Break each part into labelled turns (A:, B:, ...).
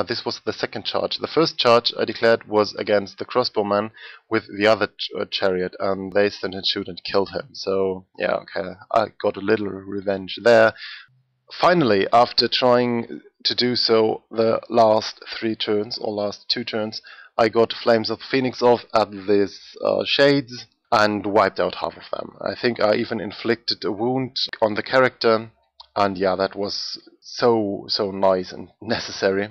A: this was the second charge. The first charge I declared was against the crossbowman with the other chariot, and they stand and shoot and killed him. So yeah, okay, I got a little revenge there. Finally, after trying to do so the last 3 turns, or last 2 turns, I got Flames of Phoenix off at these shades and wiped out half of them. I think I even inflicted a wound on the character, and yeah, that was so nice and necessary,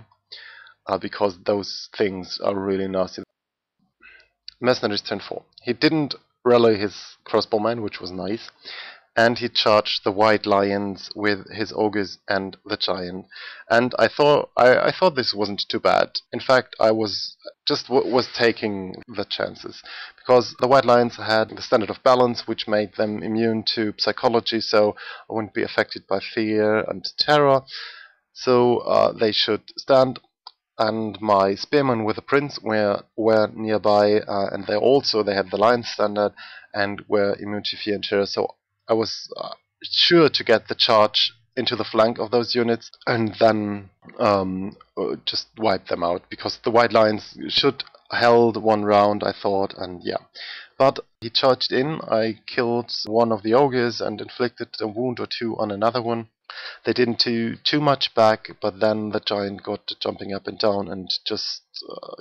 A: because those things are really nasty. Mercenaries turn 4. He didn't rally his crossbowman, which was nice, and he charged the white lions with his ogres and the giant. And I thought this wasn't too bad. In fact, I was taking the chances, because the white lions had the standard of balance, which made them immune to psychology, so I wouldn't be affected by fear and terror. So they should stand. And my spearmen with the prince were nearby, and they had the lion standard and were immune to fear and terror. So I was sure to get the charge into the flank of those units and then just wipe them out, because the white lions should held 1 round, I thought, and yeah. But he charged in. I killed one of the ogres and inflicted a wound or 2 on another one. They didn't do too much back, but then the giant got jumping up and down and just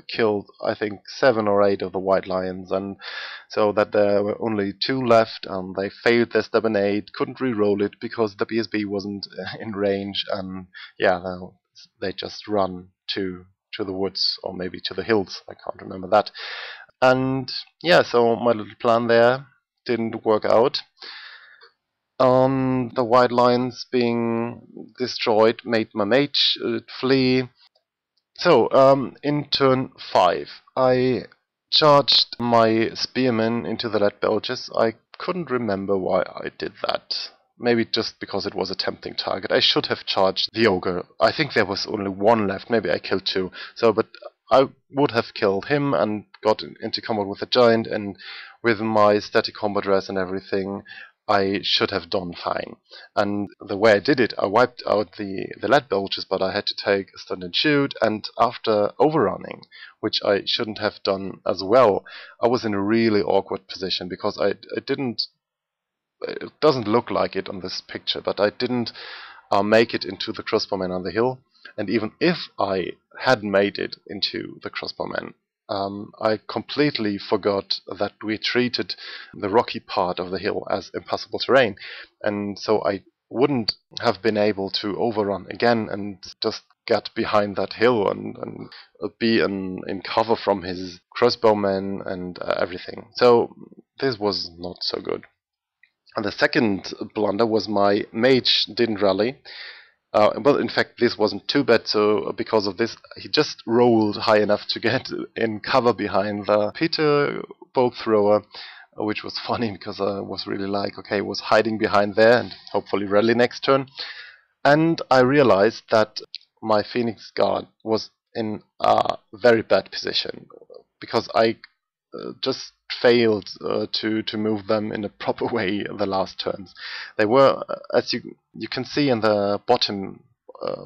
A: killed, I think, 7 or 8 of the white lions, and so that there were only 2 left, and they failed their stubborn aid, couldn't re-roll it because the BSB wasn't in range, and yeah, they just run to the woods, or maybe to the hills, I can't remember that. And yeah, so my little plan there didn't work out. The white lions being destroyed made my mage flee. So, in turn 5, I charged my spearmen into the lead belches. I couldn't remember why I did that. Maybe just because it was a tempting target. I should have charged the ogre. I think there was only 1 left. Maybe I killed 2. So, but I would have killed him and got into combat with the giant, and with my static combat dress and everything, I should have done fine. And the way I did it, I wiped out the lead belches, but I had to take a stand and shoot, and after overrunning, which I shouldn't have done as well, I was in a really awkward position, because I didn't, it doesn't look like it on this picture, but I didn't make it into the crossbowman on the hill, and even if I had made it into the crossbowman, I completely forgot that we treated the rocky part of the hill as impassable terrain, and so I wouldn't have been able to overrun again and just get behind that hill and be in cover from his crossbowmen and everything. So this was not so good. And the second blunder was my mage didn't rally. Well, in fact, this wasn't too bad, so because of this, he just rolled high enough to get in cover behind the Peter bolt thrower, which was funny, because I was really like, okay, he was hiding behind there and hopefully rally next turn. And I realized that my Phoenix Guard was in a very bad position, because I just failed to move them in a proper way the last turns. They were, as you can see in the bottom,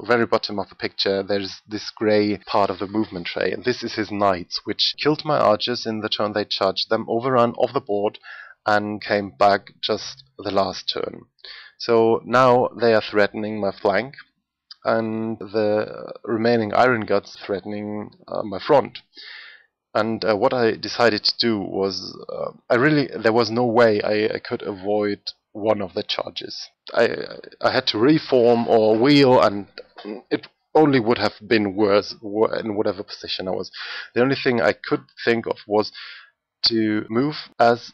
A: very bottom of the picture, there's this grey part of the movement tray, and this is his knights, which killed my archers in the turn they charged them, overrun off the board, and came back just the last turn. So now they are threatening my flank, and the remaining Iron Guts threatening my front. And what I decided to do was, there was no way I could avoid one of the charges. I had to reform or wheel, and it only would have been worse in whatever position I was. The only thing I could think of was to move as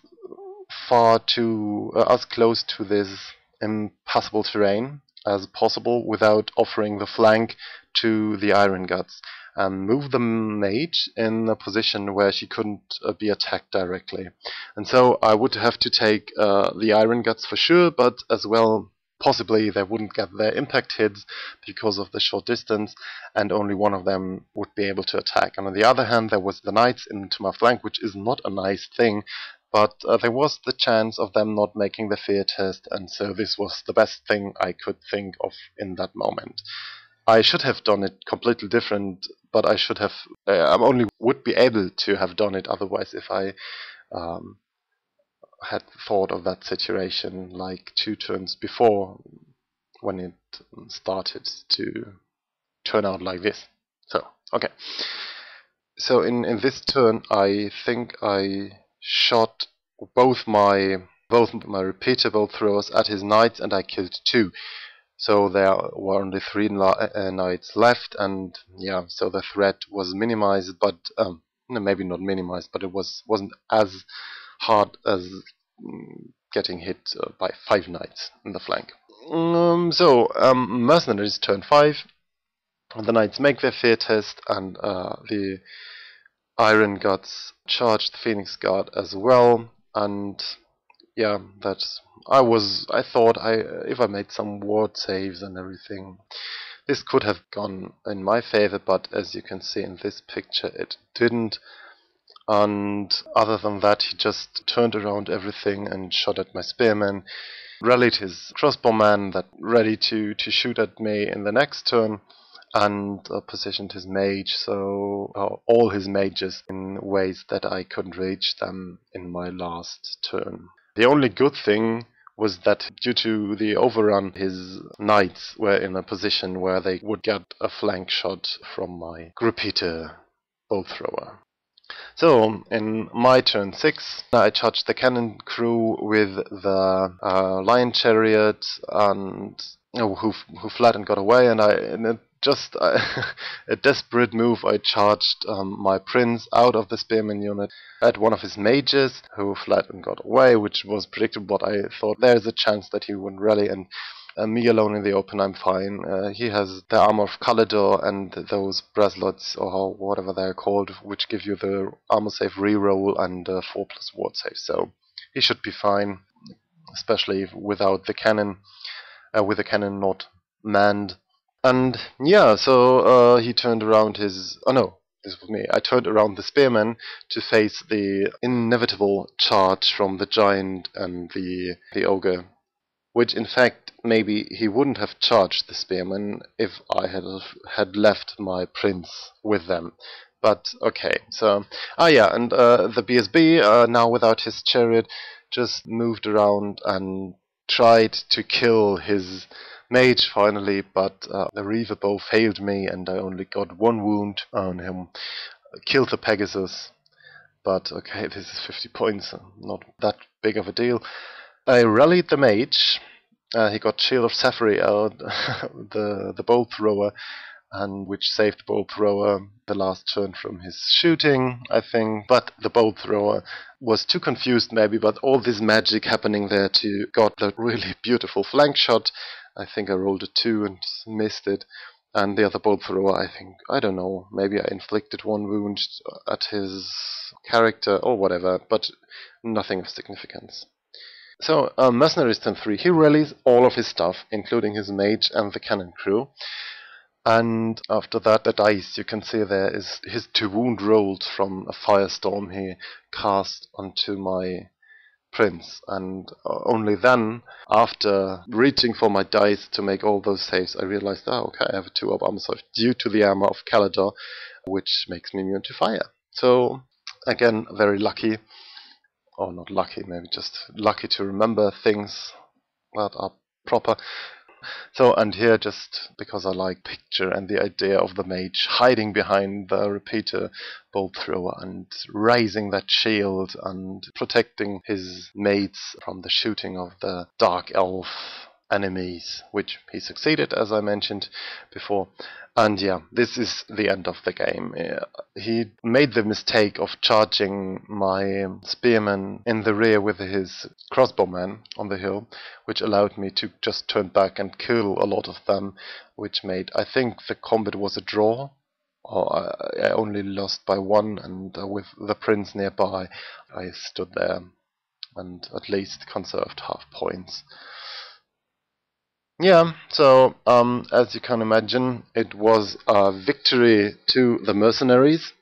A: close to this impassable terrain as possible without offering the flank to the Iron Guts, and move the mage in a position where she couldn't be attacked directly. And so I would have to take the Iron Guts for sure, but as well possibly they wouldn't get their impact hits because of the short distance, and only one of them would be able to attack. And on the other hand, there was the knights into my flank, which is not a nice thing, but there was the chance of them not making the fear test, and so this was the best thing I could think of in that moment. I should have done it completely different, but I should have. I only would be able to have done it otherwise if I um, had thought of that situation like 2 turns before, when it started to turn out like this. So, okay. So in this turn, I think I shot both my repeater bolt throwers at his knights, and I killed 2. So there were only 3 knights left, and yeah, so the threat was minimized, but no, maybe not minimized, but it wasn't as hard as getting hit by 5 knights in the flank. Mercenaries turn 5. The knights make their fear test, and the Iron Gods charge the Phoenix Guard as well. And yeah, I thought if I made some ward saves and everything, this could have gone in my favor, but as you can see in this picture, it didn't. And other than that, he just turned around everything and shot at my spearman, rallied his crossbowman that ready to shoot at me in the next turn, and positioned his mage, all his mages, in ways that I couldn't reach them in my last turn. The only good thing was that due to the overrun, his knights were in a position where they would get a flank shot from my repeater bolt thrower. So, in my turn 6, I charged the cannon crew with the lion chariot, and who fled and got away, and just a desperate move, I charged my prince out of the spearman unit at one of his mages, who fled and got away, which was predictable, but I thought there's a chance that he wouldn't rally, and me alone in the open, I'm fine. He has the armor of Kalidor and those bracelets, or whatever they're called, which give you the armor save reroll and 4+ ward save, so he should be fine, especially without the cannon, with the cannon not manned. And yeah, so he turned around his... Oh no, this was me. I turned around the spearman to face the inevitable charge from the giant and the ogre, which in fact maybe he wouldn't have charged the spearmen if I had left my prince with them. But okay, so and the BSB now without his chariot just moved around and tried to kill his mage finally, but the reaver bow failed me and I only got 1 wound on him. Killed the Pegasus, but okay, this is 50 points, not that big of a deal. I rallied the mage. He got Shield of Sapphire out, the bolt thrower, and which saved the bolt thrower the last turn from his shooting, I think. But the bolt thrower was too confused maybe, but all this magic happening there to got the really beautiful flank shot. I think I rolled a 2 and missed it. And the other bolt thrower, I don't know, maybe I inflicted 1 wound at his character or whatever, but nothing of significance. So, Mercenaries turn 3, he rallies all of his stuff, including his mage and the cannon crew. And after that, the dice you can see there is his 2 wound rolled from a firestorm he cast onto my prince. And only then, after reaching for my dice to make all those saves, I realized, okay, I have a 2 up armor save due to the armor of Kalidor, which makes me immune to fire. So, again, very lucky. Or not lucky, maybe just lucky to remember things that are proper. So, and here, just because I like picture and the idea of the mage hiding behind the repeater bolt thrower and raising that shield and protecting his mates from the shooting of the dark elf enemies, which he succeeded, as I mentioned before. And yeah, this is the end of the game. He made the mistake of charging my spearman in the rear with his crossbowman on the hill, which allowed me to just turn back and kill a lot of them, which made, I think the combat was a draw, or I only lost by 1, and with the prince nearby, I stood there and at least conserved half points. Yeah, so as you can imagine, it was a victory to the mercenaries.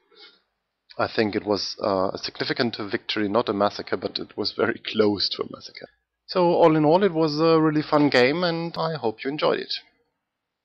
A: I think it was a significant victory, not a massacre, but it was very close to a massacre. So all in all, it was a really fun game, and I hope you enjoyed it.